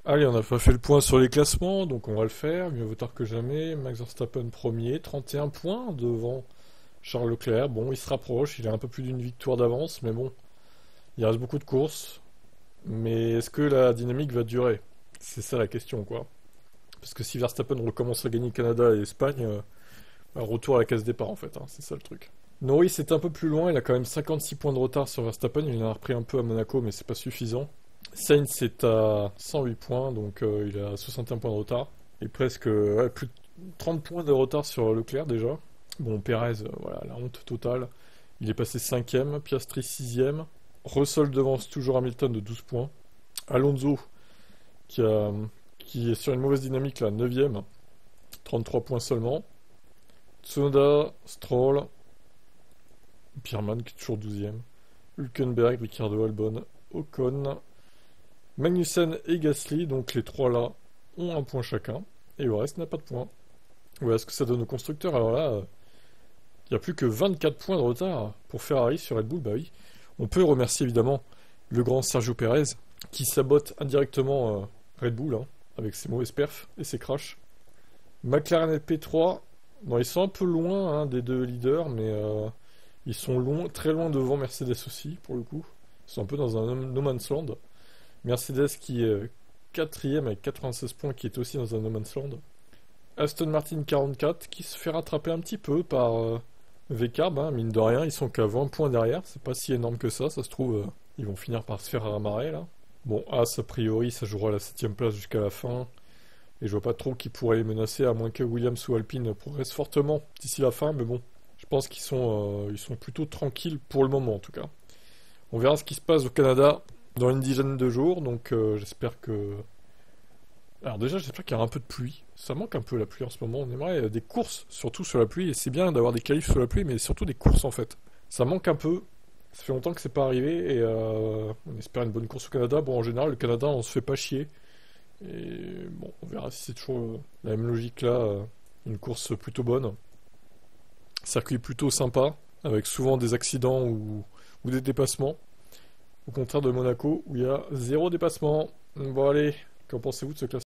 Allez, on n'a pas fait le point sur les classements, donc on va le faire. Mieux vaut tard que jamais. Max Verstappen premier, 31 points devant Charles Leclerc. Bon, il se rapproche, il a un peu plus d'une victoire d'avance, mais bon, il reste beaucoup de courses. Mais est-ce que la dynamique va durer? C'est ça la question, quoi. Parce que si Verstappen recommence à gagner Canada et Espagne, retour à la case départ en fait, hein, c'est ça le truc. Norris est un peu plus loin, il a quand même 56 points de retard sur Verstappen, il en a repris un peu à Monaco, mais c'est pas suffisant. Sainz est à 108 points, donc il a 61 points de retard. Et presque plus de 30 points de retard sur Leclerc déjà. Bon, Perez, voilà, la honte totale. Il est passé 5ème, Piastri 6ème. Russell devance toujours Hamilton de 12 points. Alonso, qui, a, qui est sur une mauvaise dynamique là, 9ème, 33 points seulement. Tsunoda, Stroll, Pierman qui est toujours 12ème. Hülkenberg, Ricciardo, Albon, Ocon, Magnussen et Gasly, donc les trois là ont un point chacun, et le reste n'a pas de points. Voilà ce que ça donne aux constructeurs. Alors là, il n'y a plus que 24 points de retard pour Ferrari sur Red Bull, bah oui. On peut remercier évidemment le grand Sergio Pérez, qui sabote indirectement Red Bull, hein, avec ses mauvaises perfs et ses crashs. McLaren et P3, bon, ils sont un peu loin hein, des deux leaders, mais ils sont très loin devant Mercedes aussi, pour le coup. Ils sont un peu dans un no man's land. Mercedes qui est quatrième avec 96 points, qui est aussi dans un no man's land. Aston Martin 44, qui se fait rattraper un petit peu par VCarb, hein, mine de rien, ils sont qu'à 20 points derrière, c'est pas si énorme que ça se trouve, ils vont finir par se faire ramarrer là. Bon, As, a priori, ça jouera la 7ème place jusqu'à la fin. Et je vois pas trop qui pourrait les menacer, à moins que Williams ou Alpine progressent fortement d'ici la fin, mais bon, je pense ils sont plutôt tranquilles pour le moment en tout cas. On verra ce qui se passe au Canada dans une dizaine de jours, donc j'espère que... Alors déjà, j'espère qu'il y aura un peu de pluie. Ça manque un peu la pluie en ce moment. On aimerait des courses, surtout sur la pluie, et c'est bien d'avoir des qualifs sur la pluie, mais surtout des courses en fait. Ça manque un peu. Ça fait longtemps que c'est pas arrivé, et on espère une bonne course au Canada. Bon, en général, le Canada, on se fait pas chier. Et bon, on verra si c'est toujours la même logique là. Une course plutôt bonne. Circuit plutôt sympa, avec souvent des accidents ou des dépassements. Au contraire de Monaco, où il y a zéro dépassement. Bon allez, qu'en pensez-vous de ce classement?